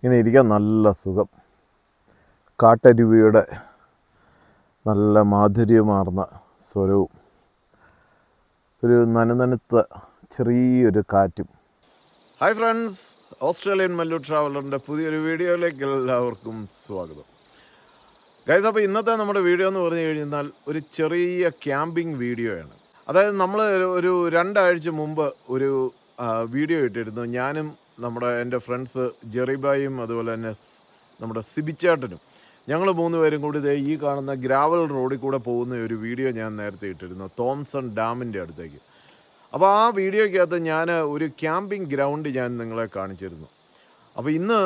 ഇങ്ങനെ ഇരിക്കാൻ നല്ല സുഖം. കാട്ടരുവിയുടെ നല്ല മാധുര്യമാർന്ന സ്വരവും ഒരു നനുനനുത്ത ചെറിയൊരു കാറ്റും. ഹായ് ഫ്രണ്ട്സ്, ഓസ്ട്രേലിയൻ മല്ലു ട്രാവലറിൻ്റെ പുതിയൊരു വീഡിയോയിലേക്ക് എല്ലാവർക്കും സ്വാഗതം. ഗൈസ്, അപ്പോൾ ഇന്നത്തെ നമ്മുടെ വീഡിയോ എന്ന് പറഞ്ഞു കഴിഞ്ഞാൽ ഒരു ചെറിയ ക്യാമ്പിംഗ് വീഡിയോയാണ്. അതായത് നമ്മൾ ഒരു 2 ആഴ്ച മുമ്പ് ഒരു വീഡിയോ ഇട്ടിരുന്നു. ഞാനും എൻ്റെ ഫ്രണ്ട്സ് ജെറിബായും അതുപോലെ തന്നെ നമ്മുടെ സിബിച്ചേട്ടനും ഞങ്ങൾ 3 പേരും കൂടി ഈ കാണുന്ന ഗ്രാവൽ റോഡിൽ കൂടെ പോകുന്ന ഒരു വീഡിയോ ഞാൻ നേരത്തെ ഇട്ടിരുന്നു, തോംസൺ ഡാമിൻ്റെ അടുത്തേക്ക്. അപ്പോൾ ആ വീഡിയോയ്ക്കകത്ത് ഞാൻ ഒരു ക്യാമ്പിംഗ് ഗ്രൗണ്ട് ഞാൻ നിങ്ങളെ കാണിച്ചിരുന്നു. അപ്പോൾ ഇന്ന്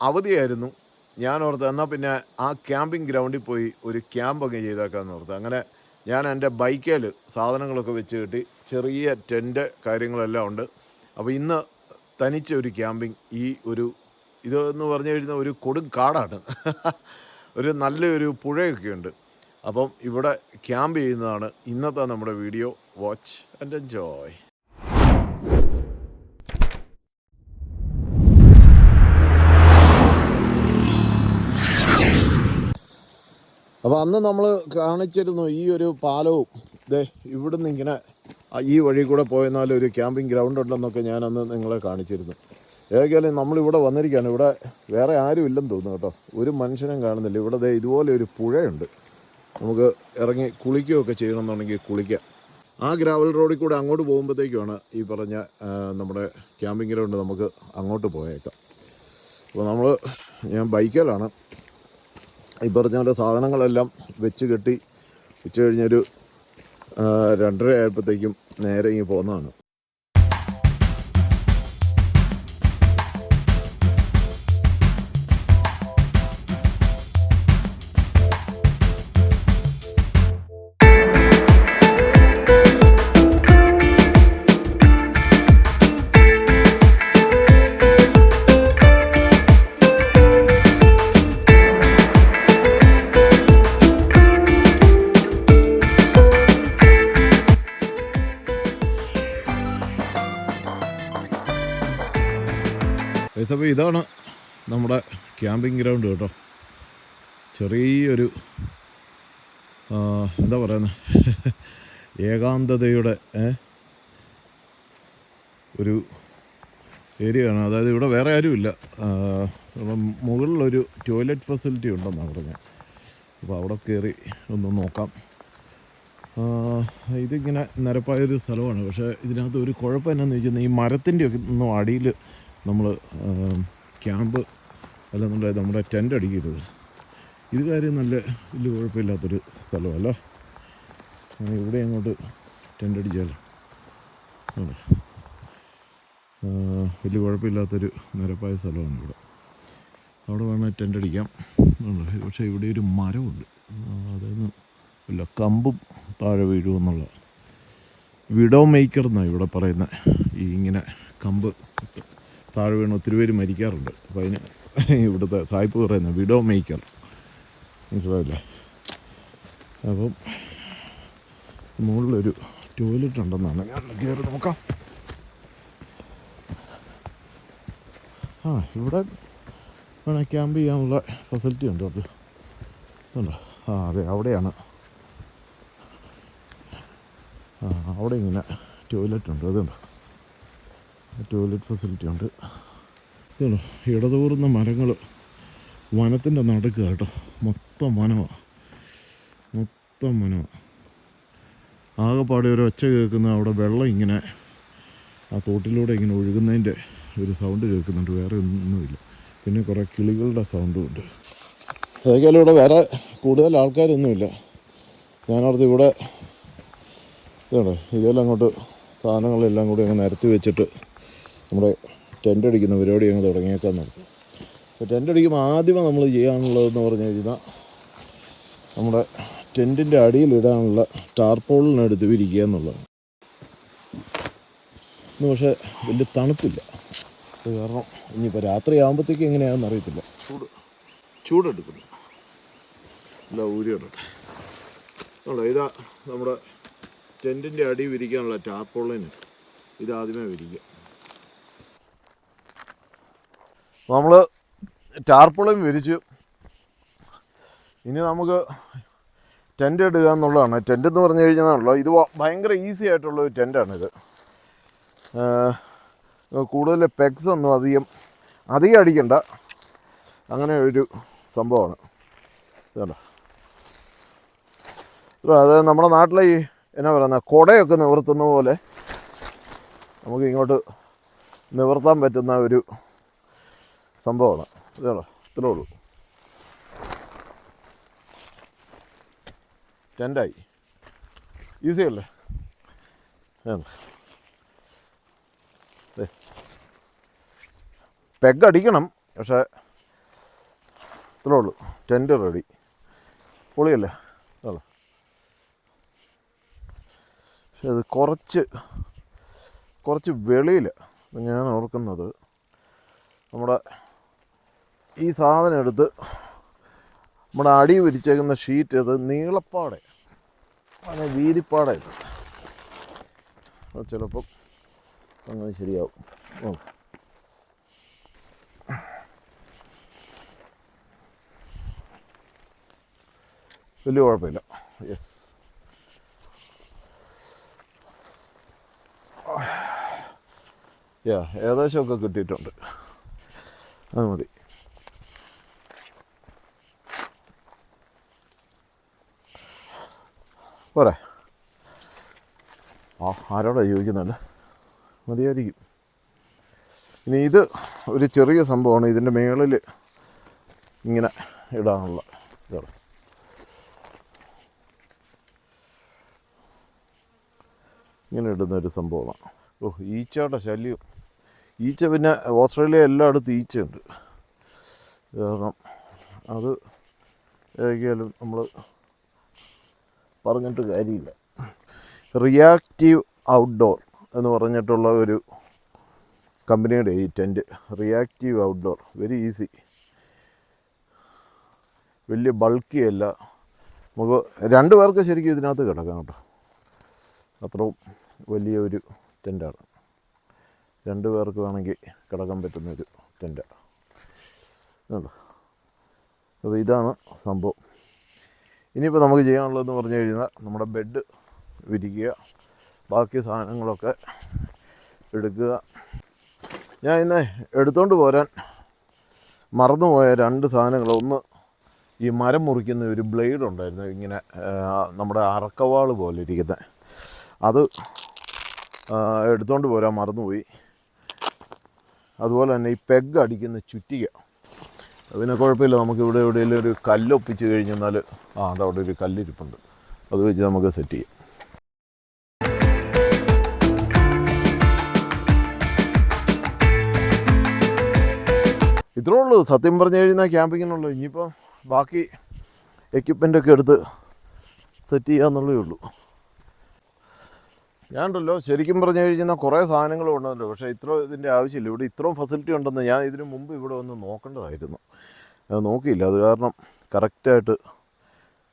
അവധിയായിരുന്നു. ഞാൻ ഓർത്ത് എന്നാൽ പിന്നെ ആ ക്യാമ്പിംഗ് ഗ്രൗണ്ടിൽ പോയി ഒരു ക്യാമ്പ് അങ്ങ് ചെയ്തേക്കാമെന്ന് ഓർത്ത്. അങ്ങനെ ഞാൻ എൻ്റെ ബൈക്കേൽ സാധനങ്ങളൊക്കെ വെച്ച് കെട്ടി, ചെറിയ ടെൻറ്റ് കാര്യങ്ങളെല്ലാം ഉണ്ട്. അപ്പോൾ ഇന്ന് തനിച്ച് ഒരു ക്യാമ്പിംഗ്. ഇതെന്ന് പറഞ്ഞു കഴിഞ്ഞാൽ ഒരു കൊടും കാടാണ്. ഒരു നല്ലൊരു പുഴയൊക്കെ ഉണ്ട്. അപ്പം ഇവിടെ ക്യാമ്പ് ചെയ്യുന്നതാണ് ഇന്നത്തെ നമ്മുടെ വീഡിയോ. Watch and enjoy. അപ്പോൾ അന്ന് നമ്മൾ കാണിച്ചിരുന്നു ഈ ഒരു പാലവും ഇവിടുന്ന് ഇങ്ങനെ ഈ വഴി കൂടെ പോയെന്നാൽ ഒരു ക്യാമ്പിംഗ് ഗ്രൗണ്ട് ഉണ്ടെന്നൊക്കെ ഞാൻ അന്ന് നിങ്ങളെ കാണിച്ചിരുന്നു. ഏതൊക്കെയാലും നമ്മളിവിടെ വന്നിരിക്കുകയാണ്. ഇവിടെ വേറെ ആരും ഇല്ലെന്ന് തോന്നുന്നു കേട്ടോ, ഒരു മനുഷ്യനും കാണുന്നില്ല. ഇവിടെ ഇതുപോലെ ഒരു പുഴയുണ്ട്, നമുക്ക് ഇറങ്ങി കുളിക്കുകയൊക്കെ ചെയ്യണമെന്നുണ്ടെങ്കിൽ കുളിക്കാം. ആ ഗ്രാവൽ റോഡിൽ കൂടെ അങ്ങോട്ട് പോകുമ്പോഴത്തേക്കുമാണ് ഈ പറഞ്ഞ നമ്മുടെ ക്യാമ്പിംഗ് ഗ്രൗണ്ട്. നമുക്ക് അങ്ങോട്ട് പോയേക്കാം. അപ്പോൾ ഞാൻ ബൈക്കിലാണ് ഈ പറഞ്ഞ പോലെ സാധനങ്ങളെല്ലാം വെച്ച് കെട്ടി ഉച്ച കഴിഞ്ഞൊരു 2:30 ആയപ്പോഴത്തേക്കും നേരെ ഇങ്ങ് പോകുന്നതാണ്. അപ്പോൾ ഇതാണ് നമ്മുടെ ക്യാമ്പിംഗ് ഗ്രൗണ്ട് കേട്ടോ. ചെറിയൊരു എന്താ പറയുന്നത്, ഏകാന്തതയുടെ ഒരു ഏരിയയാണ്. അതായത് ഇവിടെ വേറെ ആരുമില്ല. മുകളിലൊരു ടോയ്ലറ്റ് ഫെസിലിറ്റി ഉണ്ടെന്നാണ് പറഞ്ഞത്. അപ്പോൾ അവിടെ കയറി ഒന്ന് നോക്കാം. ഇതിങ്ങനെ നിരപ്പായൊരു സ്ഥലമാണ്. പക്ഷേ ഇതിനകത്ത് ഒരു കുഴപ്പം എന്നാന്ന് വെച്ചാൽ ഈ മരത്തിൻ്റെ ഒക്കെ ഒന്നും അടിയിൽ നമ്മൾ ക്യാമ്പ് അല്ലെന്നുണ്ടെങ്കിൽ നമ്മുടെ ടെൻ്റ് അടിക്കരുത്. ഇത് കാര്യം നല്ല വലിയ കുഴപ്പമില്ലാത്തൊരു സ്ഥലമല്ല. ഇവിടെ അങ്ങോട്ട് ടെൻ്റ് അടിച്ചാലോ വലിയ കുഴപ്പമില്ലാത്തൊരു നിരപ്പായ സ്ഥലമാണ് ഇവിടെ. അവിടെ വേണമെങ്കിൽ ടെൻ്റ് അടിക്കാം. പക്ഷേ ഇവിടെ ഒരു മരമുണ്ട്, അതായത് വല്ല കമ്പും താഴെ വീഴുമെന്നുള്ള വിഡോ മേക്കർ എന്നാണ് ഇവിടെ പറയുന്നത്. ഇങ്ങനെ കമ്പ് താഴെ വീണ് ഒത്തിരി പേര് മരിക്കാറുണ്ട്. അപ്പോൾ അതിന് ഇവിടുത്തെ സായിപ്പ് പറയുന്നത് വിഡോ മേക്കർ, മനസ്സിലായില്ലേ? അപ്പം മുകളിലൊരു ടോയ്ലറ്റ് ഉണ്ടെന്നാണ്. ഞാൻ കയറി നോക്കാം. ഇവിടെ വേണേൽ ക്യാമ്പ് ചെയ്യാനുള്ള ഫെസിലിറ്റി ഉണ്ട്. അത് ഉണ്ടോ? അതെ, അവിടെയാണ്. അവിടെ ഇങ്ങനെ ടോയ്ലറ്റ് ഉണ്ട്. അതുണ്ടോ, ടോയ്ലറ്റ് ഫെസിലിറ്റി ഉണ്ട്. ഇതുണ്ടോ, ഇടതൂർന്ന മരങ്ങൾ വനത്തിൻ്റെ നടുക്ക് കേട്ടോ. മൊത്തം വനമാണ്. ആകെപ്പാടെ ഒരു ഒച്ച കേൾക്കുന്ന അവിടെ വെള്ളം ഇങ്ങനെ ആ തോട്ടിലൂടെ ഇങ്ങനെ ഒഴുകുന്നതിൻ്റെ ഒരു സൗണ്ട് കേൾക്കുന്നുണ്ട്. വേറെ ഒന്നുമില്ല. പിന്നെ കുറേ കിളികളുടെ സൗണ്ടും ഉണ്ട്. ഏതായാലും ഇവിടെ വേറെ കൂടുതൽ ആൾക്കാരൊന്നുമില്ല. ഞാനോർത്ത് ഇവിടെ ഇതുണ്ടോ, ഇതെല്ലാം അങ്ങോട്ട് സാധനങ്ങളെല്ലാം കൂടി അങ്ങ് നിരത്തി വെച്ചിട്ട് നമ്മുടെ ടെൻ്റ് അടിക്കുന്ന പരിപാടി അങ്ങ് തുടങ്ങിയേക്കാൻ നോക്കും. അപ്പോൾ ടെൻ്റ് അടിക്കുമ്പോൾ ആദ്യമേ നമ്മൾ ചെയ്യാനുള്ളതെന്ന് പറഞ്ഞു കഴിഞ്ഞാൽ നമ്മുടെ ടെൻറ്റിൻ്റെ അടിയിലിടാനുള്ള ടാർപോളിനെടുത്ത് വിരിക്കുക എന്നുള്ളതാണ്. ഇന്ന് പക്ഷേ വലിയ തണുപ്പില്ല. അത് കാരണം ഇനിയിപ്പോൾ രാത്രി ആകുമ്പോഴത്തേക്ക് എങ്ങനെയാണെന്ന് അറിയത്തില്ല. ചൂടെടുക്കുന്നു. അല്ല, ഊരിയിടട്ടെ. ഇതാ നമ്മുടെ ടെൻറ്റിൻ്റെ അടി വിരിക്കാനുള്ള ടാർപോളിന് ഇതാദ്യമേ വിരിക്കുക. നമ്മൾ ടാർപ്പളും വിരിച്ചു. ഇനി നമുക്ക് ടെൻ്റ് ഇടുക എന്നുള്ളതാണ്. ടെൻ്റ് എന്ന് പറഞ്ഞു കഴിഞ്ഞാണല്ലോ, ഇത് ഭയങ്കര ഈസി ആയിട്ടുള്ളൊരു ടെൻ്റാണിത്. കൂടുതൽ പെഗ്സ് ഒന്നും അധികം അടിക്കണ്ട, അങ്ങനെ ഒരു സംഭവമാണ്. ഇതല്ല, അതായത് നമ്മുടെ നാട്ടിലെ ഈ എന്നാ പറയുന്ന കുടയൊക്കെ നിവർത്തുന്ന പോലെ നമുക്ക് ഇങ്ങോട്ട് നിവർത്താൻ പറ്റുന്ന ഒരു സംഭവമാണ്. ഇതാണോ, ഇത്രേ ഉള്ളൂ. ടെൻ്റായി, ഈസി അല്ലേ? പെഗ് അടിക്കണം, പക്ഷേ ഇത്രേ ഉള്ളൂ. Tent ready. പൊളിയല്ലേ? അല്ല, പക്ഷെ അത് കുറച്ച് വെളിയിൽ ഞാൻ ഓർക്കുന്നത്, നമ്മുടെ ഈ സാധനം എടുത്ത് നമ്മുടെ അടി വിരിച്ചേക്കുന്ന ഷീറ്റ് അത് നീളപ്പാടെ, അങ്ങനെ വീതിപ്പാടെ അത് ചിലപ്പം അങ്ങനെ ശരിയാവും. വലിയ കുഴപ്പമില്ല. യെസ്, ഏകദേശമൊക്കെ കിട്ടിയിട്ടുണ്ട്. അത് മതി. പോരെ? ആരോടാ ചോദിക്കുന്നുണ്ട്? മതിയായിരിക്കും. ഇനി ഇത് ഒരു ചെറിയ സംഭവമാണ്. ഇതിൻ്റെ മുകളിൽ ഇങ്ങനെ ഇടാനുള്ള ഇതാണ്. ഇങ്ങനെ ഇടുന്നൊരു സംഭവമാണ്. ഈച്ചയുടെ ശല്യം. ഈച്ച പിന്നെ ഓസ്ട്രേലിയ എല്ലായിടത്തും ഈച്ചയുണ്ട്. കാരണം അത് ഏതായാലും നമ്മൾ പറഞ്ഞിട്ട് കാര്യമില്ല. റിയാക്റ്റീവ് ഔട്ട്ഡോർ എന്ന് പറഞ്ഞിട്ടുള്ള ഒരു കമ്പനിയുടെ ഈ tent. Reactive outdoor, very easy, വലിയ ബൾക്കി അല്ല. നമുക്ക് 2 പേർക്ക് ശരിക്കും ഇതിനകത്ത് കിടക്കാം കേട്ടോ. അത്രയും വലിയൊരു ടെൻറ്റാണ്. 2 പേർക്ക് വേണമെങ്കിൽ കിടക്കാൻ പറ്റുന്നൊരു ടെൻറ്റാണ്. അപ്പോൾ ഇതാണ് സംഭവം. ഇനിയിപ്പോൾ നമുക്ക് ചെയ്യാനുള്ളതെന്ന് പറഞ്ഞു കഴിഞ്ഞാൽ നമ്മുടെ ബെഡ് വിരിക്കുക, ബാക്കി സാധനങ്ങളൊക്കെ എടുക്കുക. ഞാൻ ഇന്ന് എടുത്തുകൊണ്ട് പോരാൻ മറന്നുപോയ 2 സാധനങ്ങൾ. ഒന്ന്, ഈ മരം മുറിക്കുന്ന ഒരു ബ്ലേഡ് ഉണ്ടായിരുന്നു, ഇങ്ങനെ നമ്മുടെ അറക്കവാൾ പോലെ ഇരിക്കുന്നത്. അത് എടുത്തുകൊണ്ട് പോരാൻ മറന്നുപോയി. അതുപോലെ തന്നെ ഈ പെഗ് അടിക്കുന്ന ചുറ്റിക. പിന്നെ കുഴപ്പമില്ല, നമുക്ക് ഇവിടെ എവിടെയെങ്കിലും ഒരു കല്ലൊപ്പിച്ച് കഴിഞ്ഞാൽ അതവിടെ ഒരു കല്ലിരിപ്പുണ്ട്, അത് വെച്ച് നമുക്ക് സെറ്റ് ചെയ്യാം. ഇത്രേ ഉള്ളൂ സത്യം പറഞ്ഞു കഴിഞ്ഞാൽ ക്യാമ്പിങ്ങിനുള്ളൂ. ഇനിയിപ്പോൾ ബാക്കി എക്യുപ്മെൻ്റൊക്കെ എടുത്ത് സെറ്റ് ചെയ്യാന്നുള്ളതേ ഉള്ളൂ. ഞാനുണ്ടല്ലോ ശരിക്കും പറഞ്ഞു കഴിഞ്ഞാൽ കുറേ സാധനങ്ങളും ഉണ്ടല്ലോ, പക്ഷേ ഇതിൻ്റെ ആവശ്യമില്ല. ഇവിടെ ഇത്രയും ഫെസിലിറ്റി ഉണ്ടെന്ന് ഞാൻ ഇതിനു മുമ്പ് ഇവിടെ ഒന്ന് നോക്കേണ്ടതായിരുന്നു. അത് നോക്കിയില്ല. അത് കാരണം കറക്റ്റായിട്ട്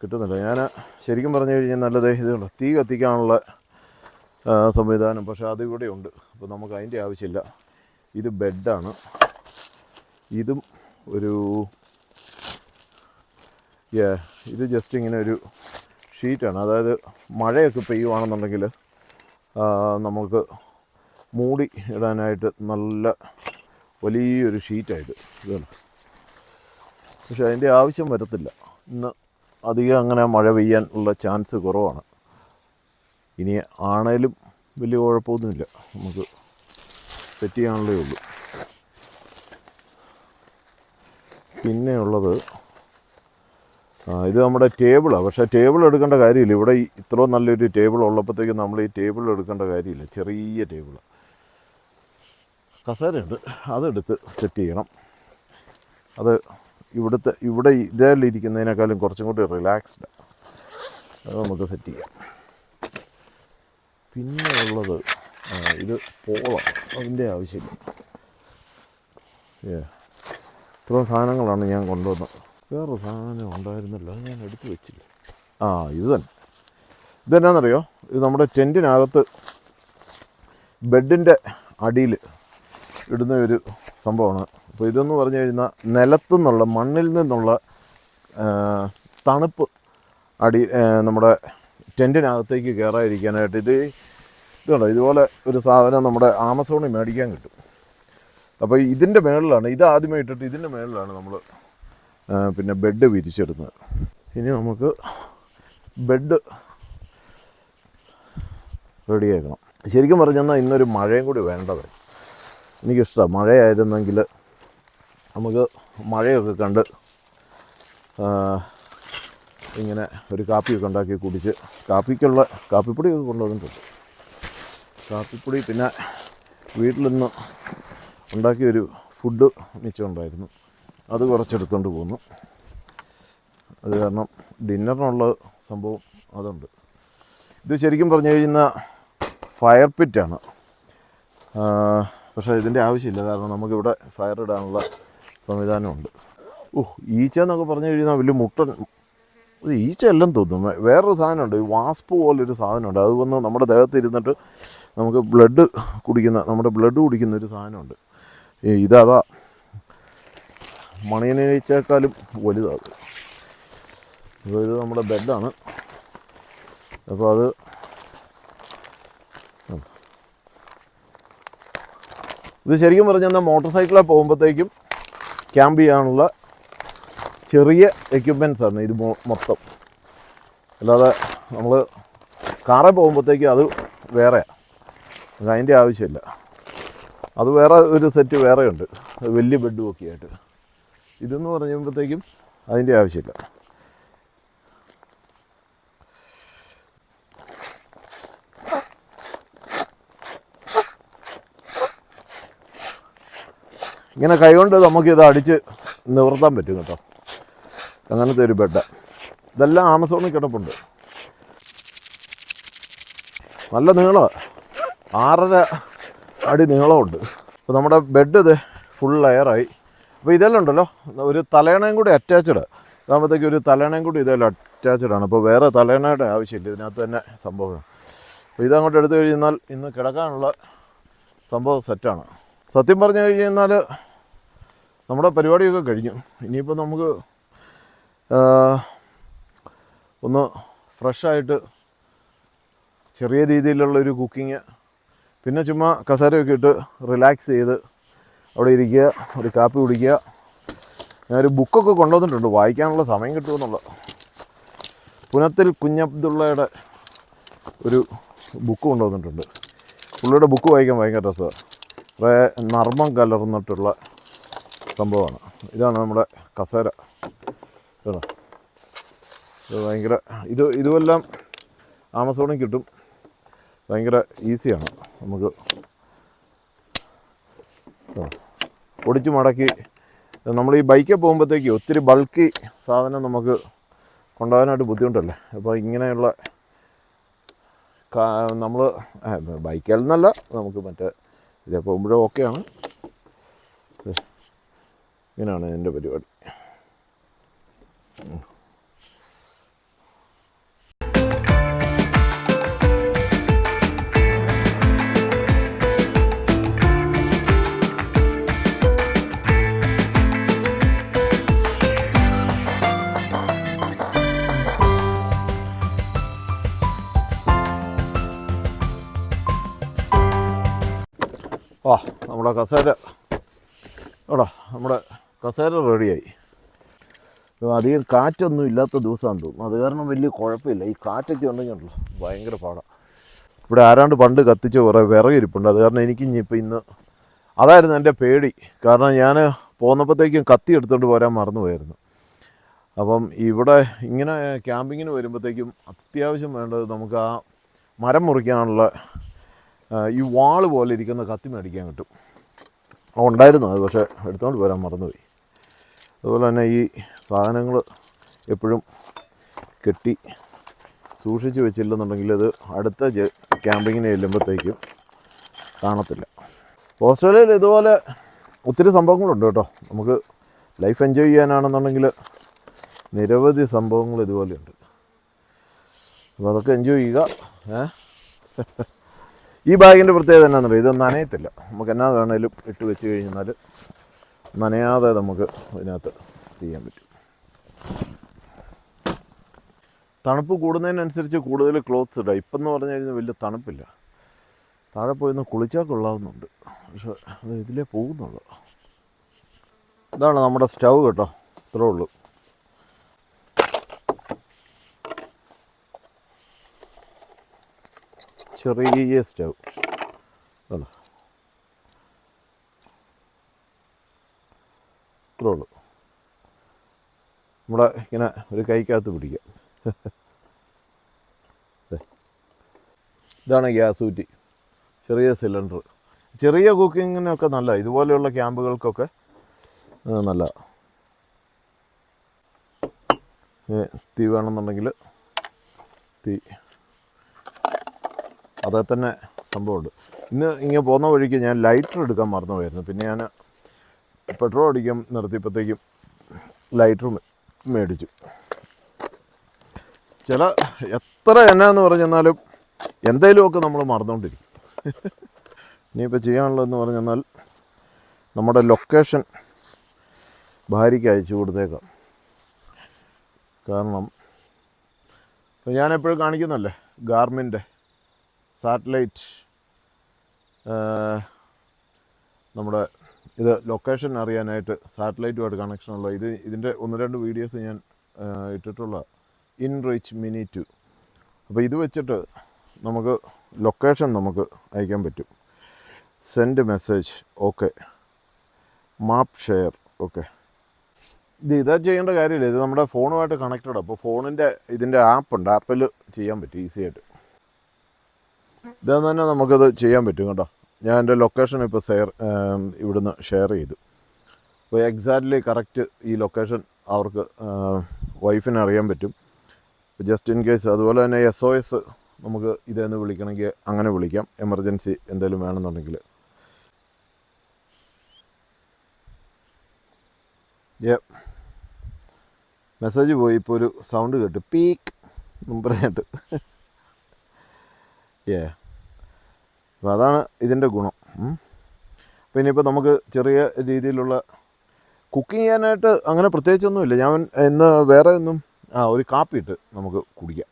കിട്ടുന്നില്ല. ഞാൻ ശരിക്കും പറഞ്ഞു കഴിഞ്ഞാൽ നല്ലതേ ഇതുണ്ട്, തീ കത്തിക്കാനുള്ള സംവിധാനം, പക്ഷേ അതിവിടെ ഉണ്ട്. അപ്പോൾ നമുക്ക് അതിൻ്റെ ആവശ്യമില്ല. ഇത് ബെഡാണ്. ഇതും ഒരു ഇത് ജസ്റ്റ് ഇങ്ങനെ ഒരു ഷീറ്റാണ്. അതായത് മഴയൊക്കെ പെയ്യുവാണെന്നുണ്ടെങ്കിൽ നമുക്ക് മൂടി ഇടാനായിട്ട് നല്ല വലിയൊരു ഷീറ്റായിട്ട് ഇതാണ്. പക്ഷെ അതിൻ്റെ ആവശ്യം വരത്തില്ല. ഇന്ന് അധികം അങ്ങനെ മഴ പെയ്യാൻ ഉള്ള ചാൻസ് കുറവാണ്. ഇനി ആണേലും വലിയ കുഴപ്പമൊന്നുമില്ല, നമുക്ക് സെറ്റ് ചെയ്യാനുള്ളതേ ഉള്ളൂ. പിന്നെ ഉള്ളത് ഇത് നമ്മുടെ ടേബിളാണ്. പക്ഷേ ടേബിൾ എടുക്കേണ്ട കാര്യമില്ല. ഇവിടെ ഇത്രയും നല്ലൊരു ടേബിൾ ഉള്ളപ്പോഴത്തേക്കും നമ്മൾ ഈ ടേബിൾ എടുക്കേണ്ട കാര്യമില്ല. ചെറിയ ടേബിൾ, കസേരയുണ്ട്, അതെടുത്ത് സെറ്റ് ചെയ്യണം. അത് ഇവിടെ ഇതേലിരിക്കുന്നതിനേക്കാളും കുറച്ചും കൂടി റിലാക്സ്ഡ്, അത് നമുക്ക് സെറ്റ് ചെയ്യാം. പിന്നെ ഉള്ളത് ഇത് പോളാണ്, അതിൻ്റെ ആവശ്യമില്ല. ഇത്രയും സാധനങ്ങളാണ് ഞാൻ കൊണ്ടുവന്നത്. വേറൊരു സാധനം ഉണ്ടായിരുന്നല്ലോ, അത് ഞാൻ എടുത്തു വെച്ചില്ല. ഇത് തന്നെ. ഇതെന്നാണെന്നറിയോ, ഇത് നമ്മുടെ ടെൻറ്റിനകത്ത് ബെഡിൻ്റെ അടിയിൽ ഇടുന്ന ഒരു സംഭവമാണ്. അപ്പോൾ ഇതെന്ന് പറഞ്ഞു കഴിഞ്ഞാൽ നിലത്തു നിന്നുള്ള മണ്ണിൽ നിന്നുള്ള തണുപ്പ് നമ്മുടെ ടെൻറ്റിനകത്തേക്ക് കയറാതിരിക്കാനായിട്ട് ഇതുണ്ടോ ഇതുപോലെ ഒരു സാധനം നമ്മുടെ ആമസോണിൽ മേടിക്കാൻ കിട്ടും. അപ്പോൾ ഇതിൻ്റെ മേളിലാണ് ഇത് ആദ്യമേ ഇട്ടിട്ട് ഇതിൻ്റെ മേളിലാണ് നമ്മൾ പിന്നെ ബെഡ് വിരിച്ചെടുക്കുന്നത്. ഇനി നമുക്ക് ബെഡ് റെഡിയാക്കണം. ശരിക്കും പറഞ്ഞാൽ ഇന്നൊരു മഴയും കൂടി വേണ്ടത്. എനിക്കിഷ്ടമാണ് മഴയായിരുന്നെങ്കിൽ നമുക്ക് മഴയൊക്കെ കണ്ട് ഇങ്ങനെ ഒരു കാപ്പിയൊക്കെ ഉണ്ടാക്കി കുടിച്ച് കാപ്പിക്കുള്ള കാപ്പിപ്പൊടിയൊക്കെ കൊണ്ടുവന്നിട്ടുണ്ട്. കാപ്പിപ്പൊടി പിന്നെ വീട്ടിൽ നിന്ന് ഉണ്ടാക്കിയൊരു ഫുഡ് മിച്ചമുണ്ടായിരുന്നു, അത് കുറച്ചെടുത്തുകൊണ്ട് പോന്നു. അത് കാരണം ഡിന്നറിനുള്ള സംഭവം അതുണ്ട്. ഇത് ശരിക്കും പറഞ്ഞു കഴിഞ്ഞാൽ ഫയർ പിറ്റാണ്, പക്ഷേ ഇതിൻ്റെ ആവശ്യമില്ല, കാരണം നമുക്കിവിടെ ഫയർ ഇടാനുള്ള സംവിധാനമുണ്ട്. ഈച്ച എന്നൊക്കെ പറഞ്ഞു കഴിഞ്ഞാൽ വലിയ മുട്ടൻ ഇത് ഈച്ച എല്ലാം തോന്നും. വേറൊരു സാധനമുണ്ട്, വാസ്പ് പോലൊരു സാധനമുണ്ട്, അത് വന്ന് നമ്മുടെ ദേഹത്ത് ഇരുന്നിട്ട് നമുക്ക് ബ്ലഡ് കുടിക്കുന്ന ഒരു സാധനമുണ്ട്. ഇതാ മണിയനീച്ചേക്കാളും വലുതാണ്. അപ്പോൾ ഇത് നമ്മുടെ ബെഡാണ്. അപ്പോൾ അത് ഇത് ശരിക്കും പറഞ്ഞാൽ മോട്ടോർ സൈക്കിളിൽ പോകുമ്പോഴത്തേക്കും ക്യാമ്പ് ചെയ്യാനുള്ള ചെറിയ എക്യുപ്മെൻറ്റ്സാണ് ഇത് മൊത്തം. അല്ലാതെ നമ്മൾ കാറിൽ പോകുമ്പോഴത്തേക്കും അത് വേറെയാണ്, അതിൻ്റെ ആവശ്യമില്ല. അത് വേറെ ഒരു സെറ്റ് വേറെയുണ്ട്, വലിയ ബെഡും ഒക്കെ ആയിട്ട്. ഇതെന്ന് പറയുമ്പോഴത്തേക്കും അതിൻ്റെ ആവശ്യമില്ല. ഇങ്ങനെ കൈകൊണ്ട് നമുക്കിത് അടിച്ച് നിവർത്താൻ പറ്റും കേട്ടോ, അങ്ങനത്തെ ഒരു ബെഡ്. ഇതെല്ലാം ആമസോണിൽ കിടപ്പുണ്ട്. നല്ല നീളമാണ്, 6.5 അടി നീളമുണ്ട്. അപ്പോൾ നമ്മുടെ ബെഡ് ഇത് ഫുൾ ലെയറായി. അപ്പോൾ ഇതെല്ലാം ഉണ്ടല്ലോ ഒരു തലയണയും കൂടി അറ്റാച്ച്ഡ് ആകുമ്പോഴത്തേക്ക് ഒരു തലയണയും കൂടി ഇതെല്ലാം അറ്റാച്ച്ഡ് ആണ്. അപ്പോൾ വേറെ തലയണയുടെ ആവശ്യമില്ല, ഇതിനകത്ത് തന്നെ സംഭവം. അപ്പോൾ ഇതങ്ങോട്ട് എടുത്തു കഴിഞ്ഞാൽ ഇന്ന് കിടക്കാനുള്ള സംഭവം സെറ്റാണ്. സത്യം പറഞ്ഞു കഴിഞ്ഞാൽ നമ്മുടെ പരിപാടിയൊക്കെ കഴിഞ്ഞു. ഇനിയിപ്പോൾ നമുക്ക് ഒന്ന് ഫ്രഷായിട്ട് ചെറിയ രീതിയിലുള്ളൊരു കുക്കിങ്, പിന്നെ ചുമ്മാ കസേരയൊക്കെ ഇട്ട് റിലാക്സ് ചെയ്ത് അവിടെ ഇരിക്കുക, ഒരു കാപ്പി കുടിക്കുക. ഞാനൊരു ബുക്കൊക്കെ കൊണ്ടുവന്നിട്ടുണ്ട്, വായിക്കാനുള്ള സമയം കിട്ടുമെന്നുള്ള. പുനത്തിൽ കുഞ്ഞബ്ദുള്ളയുടെ ഒരു ബുക്ക് കൊണ്ടുവന്നിട്ടുണ്ട്. പുള്ളിയുടെ ബുക്ക് വായിക്കാൻ ഭയങ്കര രസമാണ്, കുറേ നർമ്മം കലർന്നിട്ടുള്ള സംഭവമാണ്. ഇതാണ് നമ്മുടെ കസേര. ഇത് ഭയങ്കര ഇതുമെല്ലാം ആമസോണിൽ കിട്ടും, ഭയങ്കര ഈസിയാണ്. നമുക്ക് പൊടിച്ച് മടക്കി നമ്മൾ ഈ ബൈക്കിൽ പോകുമ്പോഴത്തേക്ക് ഒത്തിരി ബൾക്കി സാധനം നമുക്ക് കൊണ്ടുപോകാനായിട്ട് ബുദ്ധിമുട്ടല്ലേ. അപ്പോൾ ഇങ്ങനെയുള്ള നമ്മൾ ബൈക്കിൽ നിന്നല്ല, നമുക്ക് മറ്റേ ഇതിൽ പോകുമ്പോഴും ഓക്കെയാണ്. ഇങ്ങനെയാണ് എൻ്റെ പരിപാടി. നമ്മുടെ കസേര നമ്മുടെ കസേര റെഡിയായി. അധികം കാറ്റൊന്നും ഇല്ലാത്ത ദിവസമാണെന്ന് തോന്നുന്നു, അത് കാരണം വലിയ കുഴപ്പമില്ല. ഈ കാറ്റൊക്കെ ഉണ്ടെങ്കിലുണ്ടല്ലോ ഭയങ്കര പാടാണ്. ഇവിടെ ആരാണ്ട് പണ്ട് കത്തിച്ച കുറേ വിറകിരിപ്പുണ്ട്, അത് കാരണം എനിക്ക് ഇന്ന് അതായിരുന്നു എൻ്റെ പേടി. കാരണം ഞാൻ പോന്നപ്പോഴത്തേക്കും കത്തി എടുത്തുകൊണ്ട് പോരാൻ മറന്നുപോയായിരുന്നു. അപ്പം ഇവിടെ ഇങ്ങനെ ക്യാമ്പിങ്ങിന് വരുമ്പോഴത്തേക്കും അത്യാവശ്യം വേണ്ടത് നമുക്ക് ആ മരം മുറിക്കാനുള്ള ഈ വാള് പോലെ ഇരിക്കുന്ന കത്തി മേടിക്കാൻ കിട്ടും. ഉണ്ടായിരുന്നു അത്, പക്ഷേ എടുത്തുകൊണ്ട് പോരാൻ മറന്നുപോയി. അതുപോലെ തന്നെ ഈ സാധനങ്ങൾ എപ്പോഴും കെട്ടി സൂക്ഷിച്ച് വെച്ചില്ലെന്നുണ്ടെങ്കിൽ അത് അടുത്ത ക്യാമ്പിങ്ങിന് ചെല്ലുമ്പോഴത്തേക്കും കാണത്തില്ല. ഓസ്ട്രേലിയയിൽ ഇതുപോലെ ഒത്തിരി സംഭവങ്ങളുണ്ട് കേട്ടോ. നമുക്ക് ലൈഫ് എൻജോയ് ചെയ്യാനാണെന്നുണ്ടെങ്കിൽ നിരവധി സംഭവങ്ങൾ ഇതുപോലെയുണ്ട്. അപ്പോൾ അതൊക്കെ എൻജോയ് ചെയ്യുക. ഈ ബാഗിൻ്റെ പ്രത്യേകത എന്നാണെന്നറിയാം, ഇത് നനയത്തില്ല. നമുക്ക് എന്നാ വേണേലും ഇട്ട് വെച്ച് കഴിഞ്ഞാൽ നനയാതെ നമുക്ക് അതിനകത്ത് ചെയ്യാൻ പറ്റും. തണുപ്പ് കൂടുന്നതിനനുസരിച്ച് കൂടുതൽ ക്ലോത്ത്സ് ഇടാം. ഇപ്പം എന്ന് പറഞ്ഞു കഴിഞ്ഞാൽ വലിയ തണുപ്പില്ല. താഴെ പോയി കുളിച്ചാൽ കൊള്ളാവുന്നുണ്ട്, പക്ഷെ അത് ഇതിലേ പോകുന്നുള്ളൂ. ഇതാണ് നമ്മുടെ സ്റ്റൗ കേട്ടോ, ഇത്രേ ഉള്ളൂ. ചെറിയ സ്റ്റൗ അല്ല, ഇത്രേ ഉള്ളൂ. നമ്മുടെ ഇങ്ങനെ ഒരു കൈക്കകത്ത് പിടിക്കാം. ഇതാണ് ഗ്യാസ് കുറ്റി, ചെറിയ സിലിണ്ടർ. ചെറിയ കുക്കിങ്ങിനൊക്കെ നല്ല, ഇതുപോലെയുള്ള ക്യാമ്പുകൾക്കൊക്കെ നല്ല. തീ വേണമെന്നുണ്ടെങ്കിൽ തീ അതേ തന്നെ സംഭവമുണ്ട്. ഇങ്ങനെ പോകുന്ന വഴിക്ക് ഞാൻ ലൈറ്റർ എടുക്കാൻ മറന്നു പോയിരുന്നു. പിന്നെ ഞാൻ പെട്രോൾ അടിക്കാൻ നിർത്തിയപ്പോഴത്തേക്കും ലൈറ്റർ മേടിച്ചു. എത്ര എന്നാന്ന് പറഞ്ഞെന്നാലും എന്തെങ്കിലുമൊക്കെ നമ്മൾ മറന്നുകൊണ്ടിരിക്കും. ഇനിയിപ്പോൾ ചെയ്യാനുള്ളതെന്ന് പറഞ്ഞെന്നാൽ നമ്മുടെ ലൊക്കേഷൻ ഭാര്യയ്ക്ക് അയച്ചു കൊടുത്തേക്കാം. കാരണം ഞാനെപ്പോഴും കാണിക്കുന്നല്ലേ ഗാർമിൻ്റെ സാറ്റലൈറ്റ്, നമ്മുടെ ഇത് ലൊക്കേഷൻ അറിയാനായിട്ട് സാറ്റലൈറ്റുമായിട്ട് കണക്ഷനുള്ള ഇതിൻ്റെ 1-2 വീഡിയോസ് ഞാൻ ഇട്ടിട്ടുള്ള ഇൻറിച്ച് മിനി 2. അപ്പോൾ ഇത് വെച്ചിട്ട് നമുക്ക് ലൊക്കേഷൻ നമുക്ക് അയക്കാൻ പറ്റും. Send message, okay. Map share, okay. ഇതാ ചെയ്യേണ്ട കാര്യമില്ല, ഇത് നമ്മുടെ ഫോണുമായിട്ട് കണക്റ്റഡ്. അപ്പോൾ ഫോണിൻ്റെ ഇതിൻ്റെ ആപ്പുണ്ട്, ആപ്പിൽ ചെയ്യാൻ പറ്റും ഈസി ആയിട്ട്. ഇതെന്ന് തന്നെ നമുക്കത് ചെയ്യാൻ പറ്റും കേട്ടോ. ഞാൻ എൻ്റെ ലൊക്കേഷൻ ഇപ്പോൾ ഇവിടുന്ന് ഷെയർ ചെയ്തു. അപ്പോൾ എക്സാക്ട്ലി കറക്റ്റ് ഈ ലൊക്കേഷൻ അവർക്ക് വൈഫിന് അറിയാൻ പറ്റും. ജസ്റ്റ് ഇൻ കേസ്, അതുപോലെ തന്നെ SOS നമുക്ക് ഇതെന്ന് വിളിക്കണമെങ്കിൽ അങ്ങനെ വിളിക്കാം, എമർജൻസി എന്തെങ്കിലും വേണമെന്നുണ്ടെങ്കിൽ. മെസ്സേജ് പോയി, ഇപ്പോൾ ഒരു സൗണ്ട് കേട്ടു, പീക്ക് പറഞ്ഞിട്ട്. അപ്പോൾ അതാണ് ഇതിൻ്റെ ഗുണം. പിന്നെ ഇപ്പോൾ നമുക്ക് ചെറിയ രീതിയിലുള്ള കുക്കിംഗ് ചെയ്യാനായിട്ട് അങ്ങനെ പ്രത്യേകിച്ചൊന്നുമില്ല. ഞാൻ ഇന്ന് വേറെ ഒന്നും ഒരു കാപ്പി ഇട്ട് നമുക്ക് കുടിക്കാം.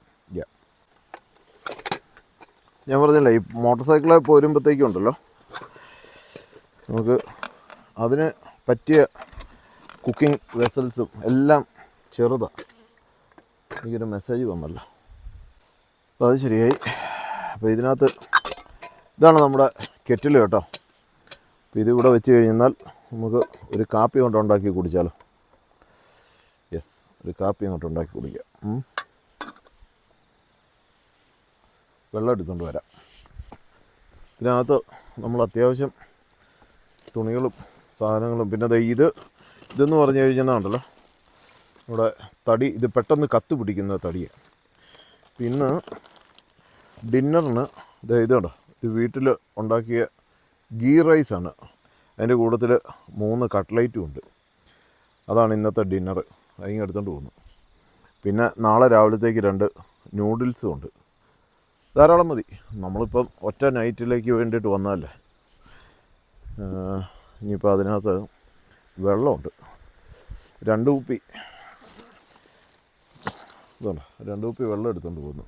ഞാൻ പറഞ്ഞില്ല, ഈ മോട്ടോർ സൈക്കിളിൽ പോരുമ്പോഴത്തേക്കും ഉണ്ടല്ലോ, നമുക്ക് അതിന് പറ്റിയ കുക്കിംഗ് വെസൽസും എല്ലാം ചെറുതാണ്. എനിക്കൊരു മെസ്സേജ് വന്നല്ലോ, അപ്പോൾ അത് ശരിയായി. അപ്പോൾ ഇതിനകത്ത് ഇതാണ് നമ്മുടെ കെറ്റിൽ കേട്ടോ. അപ്പോൾ ഇതിവിടെ വെച്ച് കഴിഞ്ഞാൽ നമുക്ക് ഒരു കാപ്പി കൊണ്ട് ഉണ്ടാക്കി കുടിച്ചാലോ. ഒരു കാപ്പി അങ്ങോട്ട് ഉണ്ടാക്കി കുടിക്കാം. വെള്ളം എടുത്തുകൊണ്ട് വരാം. ഇതിനകത്ത് നമ്മൾ അത്യാവശ്യം തുണികളും സാധനങ്ങളും, പിന്നെ ഇതെന്ന് പറഞ്ഞു കഴിഞ്ഞാൽ നമ്മുടെ തടി, ഇത് പെട്ടെന്ന് കത്ത് പിടിക്കുന്ന തടിയാണ്. പിന്നെ ഡിന്നറിന് ഇത് കണ്ടോ, ഇത് വീട്ടിൽ ഉണ്ടാക്കിയ ഗീ റൈസാണ്. അതിൻ്റെ കൂട്ടത്തിൽ 3 കട്ട്ലൈറ്റും ഉണ്ട്. അതാണ് ഇന്നത്തെ ഡിന്നർ. അതിങ്ങനെ എടുത്തുകൊണ്ട് പോകുന്നു. പിന്നെ നാളെ രാവിലത്തേക്ക് 2 നൂഡിൽസും ഉണ്ട്. ധാരാളം മതി. നമ്മളിപ്പം ഒറ്റ നൈറ്റിലേക്ക് വേണ്ടിയിട്ട് വന്നതല്ലേ. ഇനിയിപ്പോൾ അതിനകത്ത് വെള്ളമുണ്ട്, 2 കുപ്പി. ഇതുണ്ട്, 2 കുപ്പി വെള്ളം എടുത്തുകൊണ്ട് പോകുന്നു.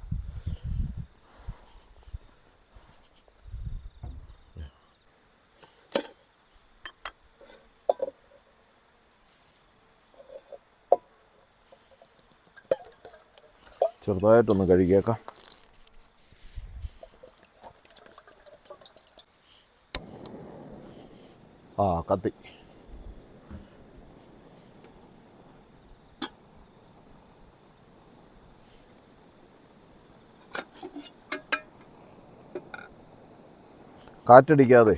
ചെറുതായിട്ടൊന്ന് കഴുകിയേക്കാം. കത്തി. കാറ്റടിക്കാതെ,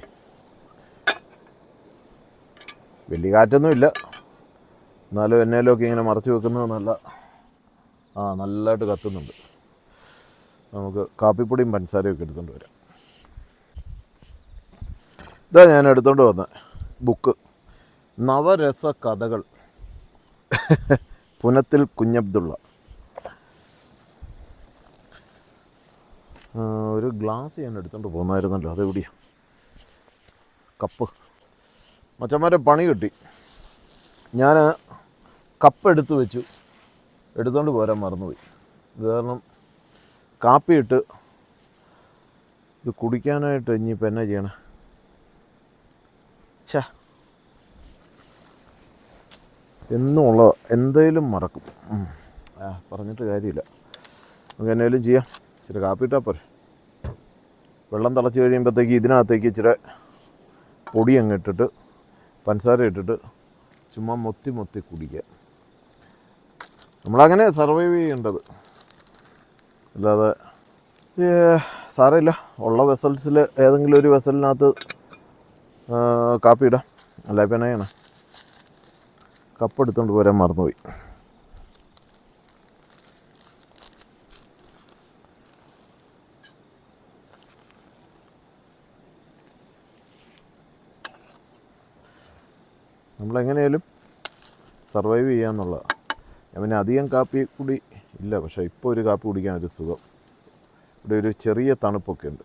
വലിയ കാറ്റൊന്നുമില്ല, എന്നാലും എന്നേലൊക്കെ ഇങ്ങനെ മറച്ച് വെക്കുന്നത് നല്ലതായിട്ട് കത്തുന്നുണ്ട്. നമുക്ക് കാപ്പിപ്പൊടിയും പഞ്ചസാരയും ഒക്കെ എടുത്തുകൊണ്ട് വരാം. ഇതാ ഞാൻ എടുത്തുകൊണ്ട് വന്ന ബുക്ക്, നവരസ കഥകൾ, പുനത്തിൽ കുഞ്ഞബ്ദുള്ള. ഒരു ഗ്ലാസ് ഞാൻ എടുത്തുകൊണ്ട് പോകുന്നായിരുന്നല്ലോ, അതെവിടെയാണ്? കപ്പ്. മച്ചന്മാരെ പണി കിട്ടി. ഞാൻ കപ്പ് എടുത്ത് വെച്ചു, എടുത്തുകൊണ്ട് പോരാൻ മറന്നുപോയി. ഇത് കാരണം കാപ്പിയിട്ട് ഇത് കുടിക്കാനായിട്ട് ഇനിയിപ്പോൾ എന്നാ ചെയ്യണേ? ഛേ, എന്നും ഉള്ളത് എന്തെങ്കിലും മറക്കും. പറഞ്ഞിട്ട് കാര്യമില്ല. നമുക്ക് എന്നാലും ചെയ്യാം. ഇച്ചിരി കാപ്പി ഇട്ടാൽ പോരെ. വെള്ളം തിളച്ച് കഴിയുമ്പോഴത്തേക്ക് ഇതിനകത്തേക്ക് ഇച്ചിരി പൊടി അങ്ങ് ഇട്ടിട്ട് പഞ്ചസാര ഇട്ടിട്ട് ചുമ്മാ മൊത്തി കുടിക്കുക. നമ്മളങ്ങനെ സർവൈവ് ചെയ്യേണ്ടത്. അല്ലാതെ സാരമില്ല, ഉള്ള വെസൽസിൽ ഏതെങ്കിലും ഒരു വെസലിനകത്ത് കാപ്പി ഇടാം. അല്ല ഇപ്പം എന്നാ കപ്പ് എടുത്തുകൊണ്ട് പോരാൻ മറന്നുപോയി. നമ്മളെങ്ങനെയാലും സർവൈവ് ചെയ്യാന്നുള്ളതാണ്. ഞാൻ പിന്നെ അധികം കാപ്പി കൂടി ഇല്ല, പക്ഷേ ഇപ്പോൾ ഒരു കാപ്പി കുടിക്കാൻ ഒരു സുഖം. ഇവിടെ ഒരു ചെറിയ തണുപ്പൊക്കെ ഉണ്ട്.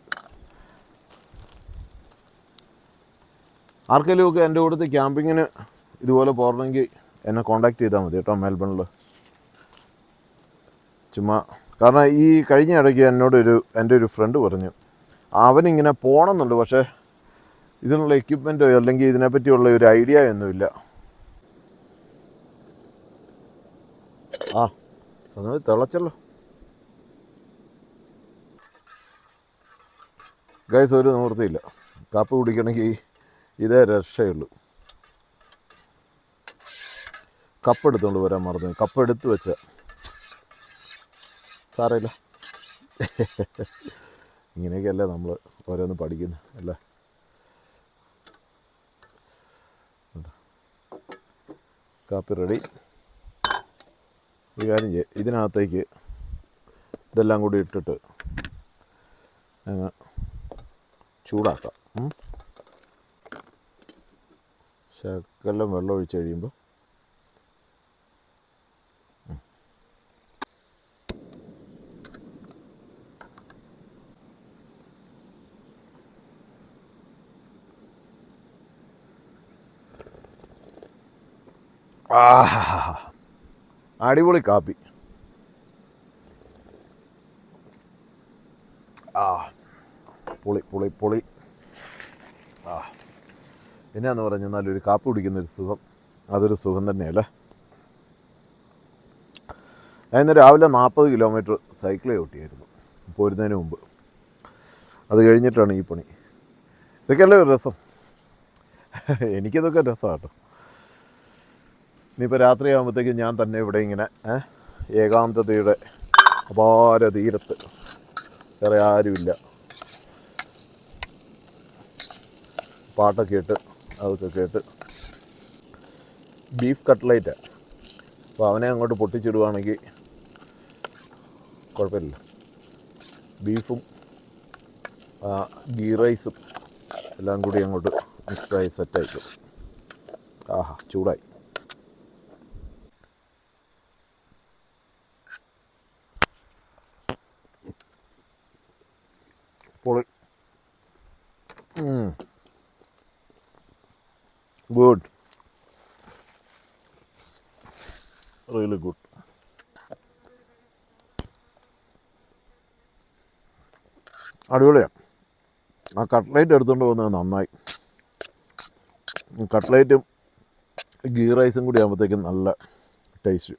ആർക്കെങ്കിലുമൊക്കെ എൻ്റെ കൂട്ടത്തിൽ ക്യാമ്പിങ്ങിന് ഇതുപോലെ പോരണമെങ്കിൽ എന്നെ കോൺടാക്റ്റ് ചെയ്താൽ മതി കേട്ടോ, മെൽബണിൽ. ചുമ്മാ കാരണം ഈ കഴിഞ്ഞ ഇടയ്ക്ക് എൻ്റെ ഒരു ഫ്രണ്ട് പറഞ്ഞു അവനിങ്ങനെ പോകണമെന്നുണ്ട്, പക്ഷേ ഇതിനുള്ള എക്യുപ്മെൻറ്റോ അല്ലെങ്കിൽ ഇതിനെപ്പറ്റിയുള്ള ഒരു ഐഡിയ ഒന്നുമില്ല. സംഗതി തിളച്ചല്ലോ ഗൈസ്. ഒരു നിവൃത്തിയില്ല, കാപ്പി കുടിക്കണമെങ്കിൽ ഇതേ രക്ഷയുള്ളൂ. കപ്പ് എടുത്തുകൊണ്ട് വരാൻ മറന്നു. കപ്പ് എടുത്ത് വെച്ച സാരമില്ല. ഇങ്ങനെയൊക്കെയല്ലേ നമ്മൾ ഓരോന്ന് പഠിക്കുന്നത് അല്ലേ. കാപ്പി റെഡി. ഒരു കാര്യം ചെയ്യും, ഇതിനകത്തേക്ക് ഇതെല്ലാം കൂടി ഇട്ടിട്ട് അങ്ങ് ചൂടാക്കാം. ശകലം വെള്ളം ഒഴിച്ച് കഴിയുമ്പോൾ അടിപൊളി കാപ്പി. പൊളി പൊളി പൊളി. എന്നാന്ന് പറഞ്ഞാൽ ഒരു കാപ്പി കുടിക്കുന്നൊരു സുഖം, അതൊരു സുഖം തന്നെയല്ലേ. ഞാൻ ഇന്ന് രാവിലെ 40 കിലോമീറ്റർ സൈക്കിൾ ചവിട്ടിയായിരുന്നു പോരുന്നതിന് മുമ്പ്. അത് കഴിഞ്ഞിട്ടാണ് ഈ പണി. ഇതൊക്കെയല്ലേ ഒരു രസം. എനിക്കിതൊക്കെ രസമാണ് കേട്ടോ. ഇനിയിപ്പോൾ രാത്രിയാകുമ്പോഴത്തേക്കും ഞാൻ തന്നെ ഇവിടെ ഇങ്ങനെ ഏകാന്തതയുടെ അപാര തീരത്ത്, വേറെ ആരുമില്ല, പാട്ടൊക്കെ ഇട്ട് അതൊക്കെ കേട്ട്. ബീഫ് കട്ട്ലേറ്റാണ്, അപ്പോൾ അവനെ അങ്ങോട്ട് പൊട്ടിച്ചിടുവാണെങ്കിൽ കുഴപ്പമില്ല. ബീഫും ഗീ റൈസും എല്ലാം കൂടി അങ്ങോട്ട് മിക്സായി സെറ്റായിട്ട്. ചൂടായി. പൊളി. Good, really good. അടിപൊളിയാണ്. ആ കട്ട്ലേറ്റ് എടുത്തുകൊണ്ട് പോകുന്നത് നന്നായി. കട്ട്ലേറ്റും ഗീ റൈസും കൂടി ആകുമ്പോഴത്തേക്കും നല്ല ടേസ്റ്റ്.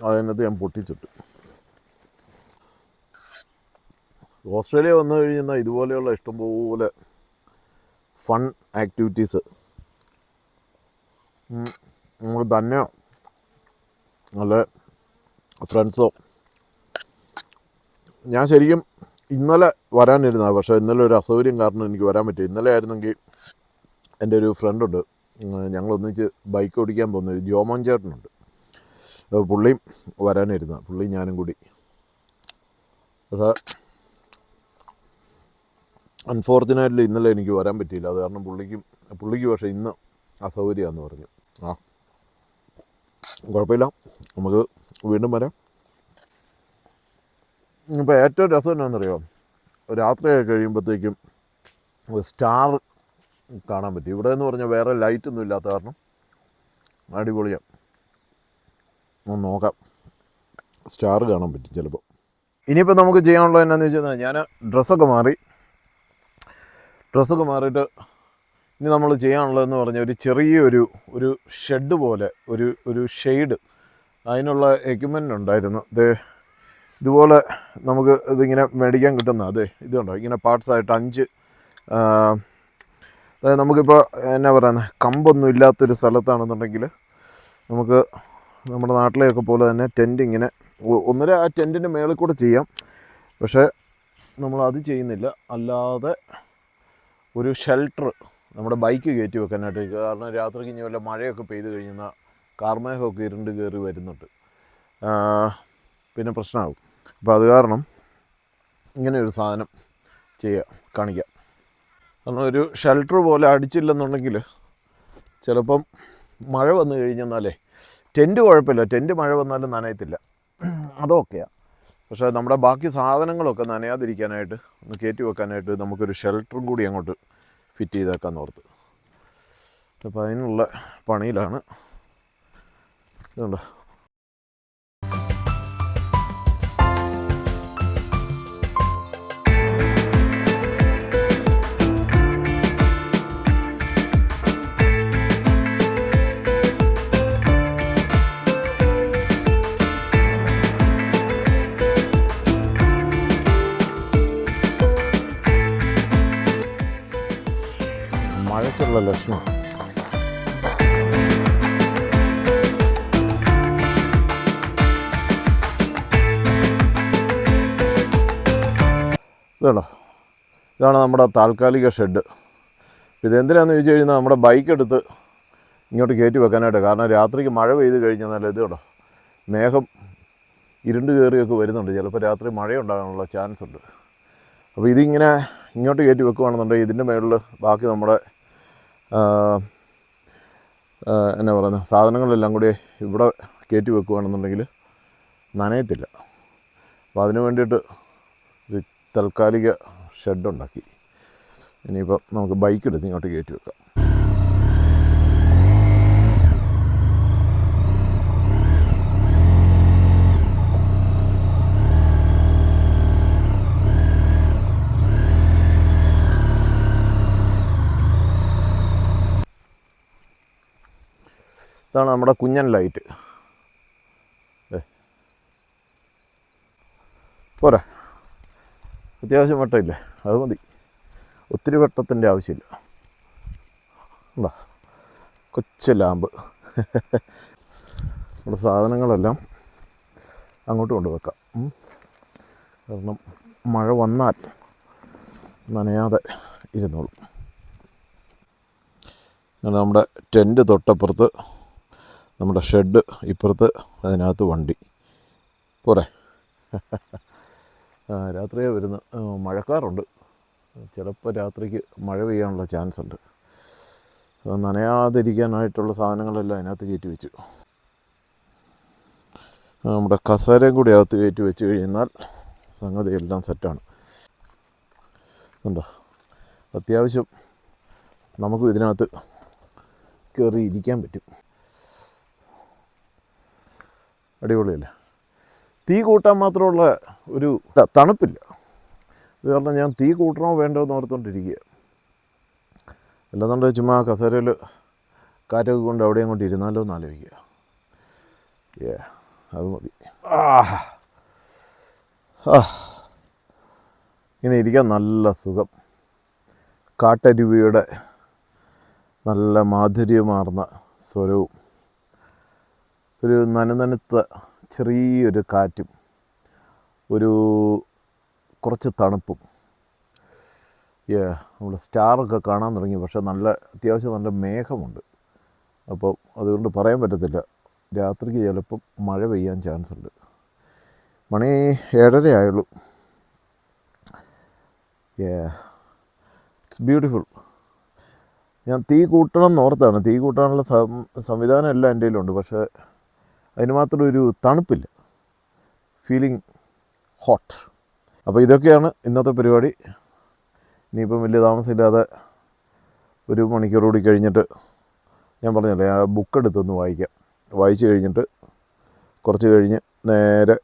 അതിനകത്ത് ഞാൻ പൊട്ടിച്ചിട്ട്. ഓസ്ട്രേലിയ വന്നു കഴിഞ്ഞാൽ ഇതുപോലെയുള്ള ഇഷ്ടംപോലെ ഫൺ ആക്ടിവിറ്റീസ് നമ്മൾ തന്നെ നല്ല ഫ്രണ്ട്സോ. ഞാൻ ശരിക്കും ഇന്നലെ വരാനിരുന്നതാണ്, പക്ഷേ ഇന്നലെ ഒരു അസൗകര്യം കാരണം എനിക്ക് വരാൻ പറ്റി. ഇന്നലെ ആയിരുന്നെങ്കിൽ എൻ്റെ ഒരു ഫ്രണ്ടുണ്ട്, ഞങ്ങളൊന്നിച്ച് ബൈക്ക് ഓടിക്കാൻ പോകുന്ന ജോമോൻ ചേട്ടനുണ്ട്. പുള്ളിയും വരാനിരുന്നതാണ്, പുള്ളിയും ഞാനും കൂടി. പക്ഷേ അൺഫോർച്ചുനേറ്റ്ലി ഇന്നലെ എനിക്ക് വരാൻ പറ്റിയില്ല. അത് കാരണം പുള്ളിക്ക് പക്ഷേ ഇന്ന് അസൗകര്യമാണെന്ന് പറഞ്ഞു. കുഴപ്പമില്ല, നമുക്ക് വീണ്ടും വരാം. ഇപ്പോൾ ഏറ്റവും രസം എന്നാണെന്നറിയോ, രാത്രിയായി കഴിയുമ്പോഴത്തേക്കും സ്റ്റാർ കാണാൻ പറ്റും. ഇവിടെ എന്ന് പറഞ്ഞാൽ വേറെ ലൈറ്റൊന്നും ഇല്ലാത്ത കാരണം അടിപൊളിയാണ്. ഒന്ന് നോക്കാം, സ്റ്റാർ കാണാൻ പറ്റും ചിലപ്പോൾ. ഇനിയിപ്പോൾ നമുക്ക് ചെയ്യാനുള്ളത് എന്നാന്ന് വെച്ചാൽ ഞാൻ ഡ്രസ്സൊക്കെ മാറിയിട്ട് ഇനി നമ്മൾ ചെയ്യാനുള്ളതെന്ന് പറഞ്ഞാൽ ഒരു ചെറിയൊരു ഷെഡ് പോലെ ഒരു ഷെയ്ഡ്, അതിനുള്ള എക്യുപ്മെൻ്റ് ഉണ്ടായിരുന്നു. ഇതുപോലെ നമുക്ക് ഇതിങ്ങനെ മേടിക്കാൻ കിട്ടുന്ന ഇതുണ്ടോ, ഇങ്ങനെ പാർട്സായിട്ട് 5 അതായത് നമുക്കിപ്പോൾ എന്നാ പറയുന്നത്, കമ്പൊന്നും ഇല്ലാത്തൊരു സ്ഥലത്താണെന്നുണ്ടെങ്കിൽ നമുക്ക് നമ്മുടെ നാട്ടിലെയൊക്കെ പോലെ തന്നെ ടെൻറ്റ് ഇങ്ങനെ ഒന്നര ആ ടെൻറ്റിൻ്റെ മേളിൽ കൂടെ ചെയ്യാം. പക്ഷേ നമ്മളത് ചെയ്യുന്നില്ല. അല്ലാതെ ഒരു ഷെൽട്ടർ നമ്മുടെ ബൈക്ക് കയറ്റി വെക്കാനായിട്ട്, കാരണം രാത്രിക്ക് ഇനി വല്ല മഴയൊക്കെ പെയ്ത് കഴിഞ്ഞാൽ കാർമേഘമൊക്കെ ഇരുണ്ട് കയറി വരുന്നുണ്ട്, പിന്നെ പ്രശ്നമാകും. അപ്പോൾ അത് കാരണം ഇങ്ങനെ ഒരു സാധനം കാണിക്കാം. കാരണം ഒരു ഷെൽട്ടർ പോലെ അടിച്ചില്ലെന്നുണ്ടെങ്കിൽ ചിലപ്പം മഴ വന്നു കഴിഞ്ഞെന്നാലേ, ടെൻറ്റ് കുഴപ്പമില്ല, ടെൻറ്റ് മഴ വന്നാലും നനയത്തില്ല, അതൊക്കെയാണ്. പക്ഷേ നമ്മുടെ ബാക്കി സാധനങ്ങളൊക്കെ നനയാതിരിക്കാനായിട്ട് ഒന്ന് കയറ്റി വെക്കാനായിട്ട് നമുക്കൊരു ഷെൽട്ടറും കൂടി അങ്ങോട്ട് ഫിറ്റ് ചെയ്തേക്കാമെന്ന് ഓർത്ത്. അപ്പോൾ അതിനുള്ള പണിയിലാണ്. ഇതുണ്ടോ, മഴയ്ക്കുള്ള ലക്ഷണം. ഇതാണോ, ഇതാണ് നമ്മുടെ താൽക്കാലിക ഷെഡ്. ഇതെന്തിനാണെന്ന് ചോദിച്ചു കഴിഞ്ഞാൽ നമ്മുടെ ബൈക്ക് എടുത്ത് ഇങ്ങോട്ട് കയറ്റി വെക്കാനായിട്ട്. കാരണം രാത്രിക്ക് മഴ പെയ്ത് കഴിഞ്ഞാൽ ഇത് കേട്ടോ, മേഘം ഇരുണ്ട് കയറിയൊക്കെ വരുന്നുണ്ട്, ചിലപ്പോൾ രാത്രി മഴയുണ്ടാകാനുള്ള ചാൻസ് ഉണ്ട്. അപ്പോൾ ഇതിങ്ങനെ ഇങ്ങോട്ട് കയറ്റി വെക്കുകയാണെന്നുണ്ടെങ്കിൽ ഇതിൻ്റെ മുകളിൽ ബാക്കി നമ്മുടെ എന്നാ പറയുന്നത്, സാധനങ്ങളെല്ലാം കൂടി ഇവിടെ കയറ്റി വെക്കുകയാണെന്നുണ്ടെങ്കിൽ നനയത്തില്ല. അപ്പോൾ അതിന് വേണ്ടിയിട്ട് ഒരു താൽക്കാലിക ഷെഡുണ്ടാക്കി. ഇനിയിപ്പോൾ നമുക്ക് ബൈക്ക് എടുത്ത് ഇങ്ങോട്ട് കയറ്റി വെക്കാം. ഇതാണ് നമ്മുടെ കുഞ്ഞൻ ലൈറ്റ്. പോരാ, അത്യാവശ്യം വെട്ടമില്ലേ, അത് മതി, ഒത്തിരി വെട്ടത്തിൻ്റെ ആവശ്യമില്ല. ഉണ്ടോ, കൊച്ചു ലാമ്പ്. നമ്മുടെ സാധനങ്ങളെല്ലാം അങ്ങോട്ട് കൊണ്ടുവെക്കാം. കാരണം മഴ വന്നാൽ നനയാതെ ഇരുന്നോളും. നമ്മുടെ ടെൻറ്റ് തൊട്ടപ്പുറത്ത് നമ്മുടെ ഷെഡ്, ഇപ്പുറത്ത് അതിനകത്ത് വണ്ടി. പോരെ, രാത്രിയാണ് വരുന്നത്. മഴക്കാറുണ്ട്, ചിലപ്പോൾ രാത്രിക്ക് മഴ പെയ്യാനുള്ള ചാൻസ് ഉണ്ട്. നനയാതിരിക്കാനായിട്ടുള്ള സാധനങ്ങളെല്ലാം അതിനകത്ത് കയറ്റി വെച്ചു. നമ്മുടെ കസേരയും കൂടി അകത്ത് കയറ്റി വെച്ച് കഴിഞ്ഞാൽ സംഗതി എല്ലാം സെറ്റാണ്. ഉണ്ടോ, അത്യാവശ്യം നമുക്ക് ഇതിനകത്ത് കയറി ഇരിക്കാൻ പറ്റും. അടിപൊളിയല്ലേ. തീ കൂട്ടാൻ മാത്രമുള്ള ഒരു തണുപ്പില്ല. ഇത് കാരണം ഞാൻ തീ കൂട്ടണോ വേണ്ടോ എന്ന് ഓർത്തുകൊണ്ടിരിക്കുക. അല്ലാന്നുണ്ടെങ്കിൽ ചുമ്മാ കസേരയിൽ കാറ്റൊക്കെ കൊണ്ട് അവിടെ അങ്ങോട്ട് ഇരുന്നാലോ എന്ന് ആലോചിക്കുക. അത് മതി. ഇങ്ങനെ ഇരിക്കാൻ നല്ല സുഖം. കാട്ടരുവിയുടെ നല്ല മാധുര്യമാർന്ന സ്വരവും ഒരു നനുനനുത്ത ചെറിയൊരു കാറ്റും കുറച്ച് തണുപ്പും. നമ്മൾ സ്റ്റാറൊക്കെ കാണാൻ തുടങ്ങി. പക്ഷേ അത്യാവശ്യം നല്ല മേഘമുണ്ട്. അപ്പോൾ അതുകൊണ്ട് പറയാൻ പറ്റത്തില്ല, രാത്രിക്ക് ചിലപ്പം മഴ പെയ്യാൻ ചാൻസ് ഉണ്ട്. മണി 7:30 ആയുള്ളൂ. It's beautiful. ഞാൻ തീ കൂട്ടണം എന്നോർത്താണ്. തീ കൂട്ടാനുള്ള സംവിധാനം എല്ലാം എൻ്റെ കയ്യിലുണ്ട്. പക്ഷേ അതിന് മാത്രം ഒരു തണുപ്പില്ല. Feeling hot. അപ്പോൾ ഇതൊക്കെയാണ് ഇന്നത്തെ പരിപാടി. ഇനിയിപ്പം വലിയ താമസമില്ലാതെ ഒരു മണിക്കൂർ കൂടി കഴിഞ്ഞിട്ട് ഞാൻ പറഞ്ഞല്ലേ ആ ബുക്ക് എടുത്തൊന്ന് വായിച്ച് കഴിഞ്ഞിട്ട് കുറച്ച് കഴിഞ്ഞ് നേരെ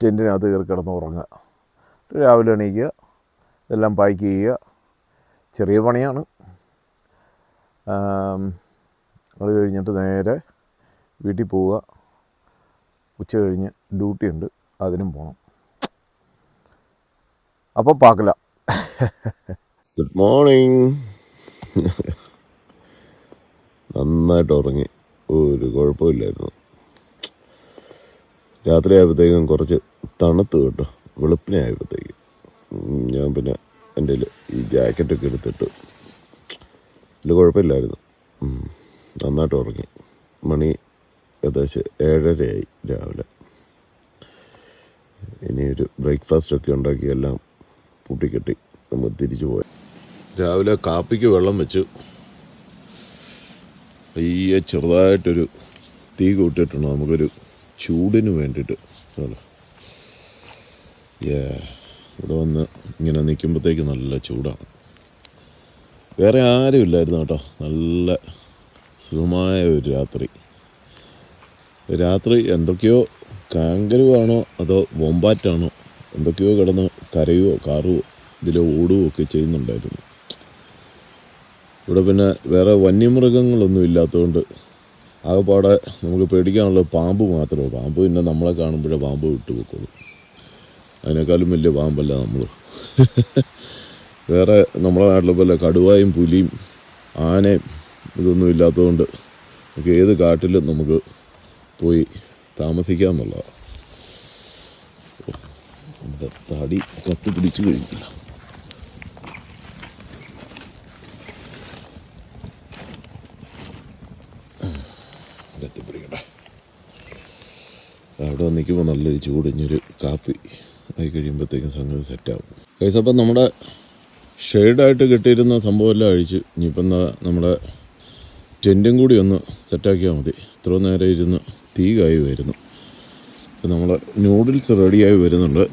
ടെൻറ്റിനകത്ത് കയറി കിടന്ന് ഉറങ്ങുക. രാവിലെ എണീക്കുക, ഇതെല്ലാം പാക്ക് ചെയ്യുക. ചെറിയ പണിയാണ്. അത് കഴിഞ്ഞിട്ട് നേരെ വീട്ടിൽ പോവുക. ഉച്ച കഴിഞ്ഞ് ഡ്യൂട്ടി ഉണ്ട്, അതിനും പോകണം. അപ്പോൾ പാക്കില്ല. Good morning. നന്നായിട്ട് ഉറങ്ങി, ഒരു കുഴപ്പമില്ലായിരുന്നു. രാത്രി ആയപ്പോഴത്തേക്കും കുറച്ച് തണുത്ത് കേട്ടോ. വെളുപ്പിനെ ആയപ്പോഴത്തേക്കും ഞാൻ പിന്നെ എൻ്റെ ഈ ജാക്കറ്റൊക്കെ എടുത്തിട്ട് വലിയ കുഴപ്പമില്ലായിരുന്നു. നന്നായിട്ട് ഉറങ്ങി. മണി ഏകദേശം 7:30 രാവിലെ. ഇനിയൊരു ബ്രേക്ക്ഫാസ്റ്റൊക്കെ ഉണ്ടാക്കി എല്ലാം പൂട്ടിക്കെട്ടി നമ്മൾ തിരിച്ചു പോയി. രാവിലെ കാപ്പിക്ക് വെള്ളം വെച്ചു. ഈ ചെറുതായിട്ടൊരു തീ കൂട്ടിയിട്ടുണ്ട് നമുക്കൊരു ചൂടിന് വേണ്ടിയിട്ട്. ഇവിടെ വന്ന് ഇങ്ങനെ നിൽക്കുമ്പോഴത്തേക്ക് നല്ല ചൂടാണ്. വേറെ ആരും ഇല്ലായിരുന്നു കേട്ടോ. നല്ല സുഖമായ ഒരു രാത്രി എന്തൊക്കെയോ കാങ്കരുവാണോ അതോ വൊമ്പാറ്റാണോ എന്തൊക്കെയോ കിടന്ന് കരയുവോ കാറുവോ ഇതിൽ ഓടുകയോ ഒക്കെ ചെയ്യുന്നുണ്ടായിരുന്നു. ഇവിടെ പിന്നെ വേറെ വന്യമൃഗങ്ങളൊന്നും ഇല്ലാത്തതുകൊണ്ട് ആകെപ്പാടെ നമുക്ക് പേടിക്കാനുള്ളത് പാമ്പ് മാത്രമേ. പാമ്പ് പിന്നെ നമ്മളെ കാണുമ്പോഴേ പാമ്പ് വിട്ടു വെക്കുള്ളൂ. അതിനേക്കാളും വലിയ പാമ്പല്ല നമ്മൾ. വേറെ നമ്മളെ നാട്ടിലെ പോലെ കടുവായും പുലിയും ആനയും ഇതൊന്നും ഇല്ലാത്തതുകൊണ്ട് നമുക്ക് ഏത് കാട്ടിലും നമുക്ക് പോയി താമസിക്കാമെന്നുള്ളതാണ്. നമ്മുടെ തടി കത്തി പിടിച്ചു കഴിക്കില്ല. കത്തിപ്പിടിക്കട്ടെ. അവിടെ നിൽക്കുമ്പോൾ നല്ലൊരു ചൂടിഞ്ഞൊരു കാപ്പി ആയി കഴിയുമ്പോഴത്തേക്കും സംഗതി സെറ്റാവും. അപ്പം നമ്മുടെ ഷെയ്ഡായിട്ട് കെട്ടിയിരുന്ന സംഭവമെല്ലാം അഴിച്ച് ഇനിയിപ്പം നമ്മുടെ ടെൻറ്റും കൂടി ഒന്ന് സെറ്റാക്കിയാൽ മതി. ഇത്ര നേരം ഇരുന്ന് തീ കായി വരുന്നു. അപ്പം നമ്മൾ നൂഡിൽസ് റെഡിയായി വരുന്നുണ്ട്.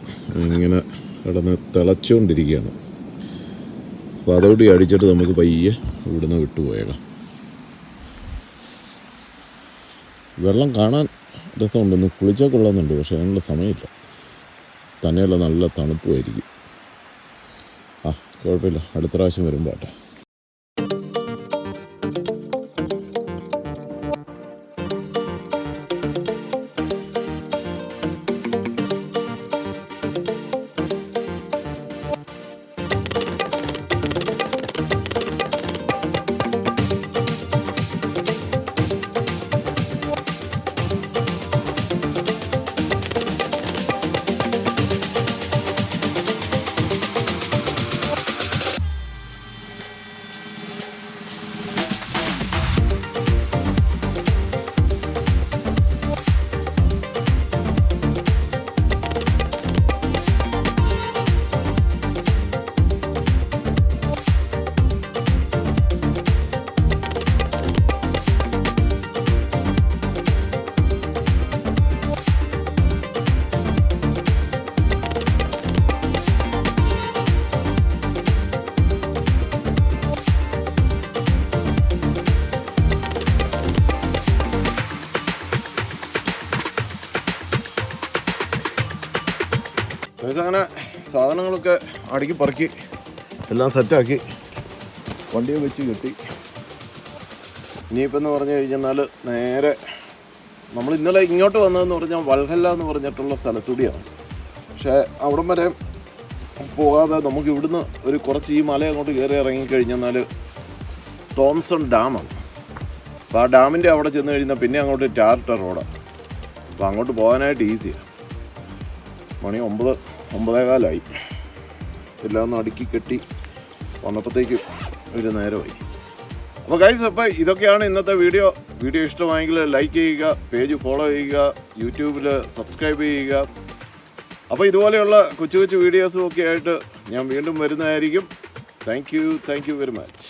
ഇങ്ങനെ കിടന്ന് തിളച്ചുകൊണ്ടിരിക്കുകയാണ്. അപ്പോൾ അതോടെ അടിച്ചിട്ട് നമുക്ക് പയ്യെ ഇവിടുന്ന് വിട്ടുപോയേക്കാം. വെള്ളം കാണാൻ രസമുണ്ടെന്ന് കുളിച്ചാൽ കൊള്ളാമെന്നുണ്ട്, പക്ഷേ അതിനുള്ള സമയമില്ല. തന്നെയല്ല നല്ല തണുപ്പുമായിരിക്കും. കുഴപ്പമില്ല, അടുത്ത പ്രാവശ്യം വരുമ്പോൾ ആട്ടെ. അങ്ങനെ സാധനങ്ങളൊക്കെ അടുക്കി പറക്കി എല്ലാം സെറ്റാക്കി വണ്ടിയെ വെച്ച് കെട്ടി. ഇനിയിപ്പോൾ എന്ന് പറഞ്ഞു കഴിഞ്ഞാൽ നേരെ നമ്മൾ ഇന്നലെ ഇങ്ങോട്ട് വന്നതെന്ന് പറഞ്ഞാൽ വൽഹല്ല എന്ന് പറഞ്ഞിട്ടുള്ള സ്ഥലത്തൂടിയാണ്. പക്ഷേ അവിടം വരെ പോകാതെ നമുക്ക് ഇവിടുന്ന് ഒരു കുറച്ച് ഈ മല അങ്ങോട്ട് കയറി ഇറങ്ങിക്കഴിഞ്ഞാൽ തോംസൺ ഡാമാണ്. അപ്പോൾ ആ ഡാമിൻ്റെ അവിടെ ചെന്ന് കഴിഞ്ഞാൽ പിന്നെ അങ്ങോട്ട് ടാറിട്ട റോഡാണ്. അപ്പോൾ അങ്ങോട്ട് പോകാനായിട്ട് ഈസിയാണ്. മണി 9:15 എല്ലാം ഒന്ന് അടുക്കി കെട്ടി വന്നപ്പോഴത്തേക്ക് ഒരു നേരമായി. അപ്പോൾ ഗൈസ്, അപ്പോൾ ഇതൊക്കെയാണ് ഇന്നത്തെ വീഡിയോ. ഇഷ്ടമായെങ്കിൽ ലൈക്ക് ചെയ്യുക, പേജ് ഫോളോ ചെയ്യുക, യൂട്യൂബിൽ സബ്സ്ക്രൈബ് ചെയ്യുക. അപ്പോൾ ഇതുപോലെയുള്ള കൊച്ചു കൊച്ചു വീഡിയോസും ഒക്കെ ആയിട്ട് ഞാൻ വീണ്ടും വരുന്നതായിരിക്കും. Thank you very much.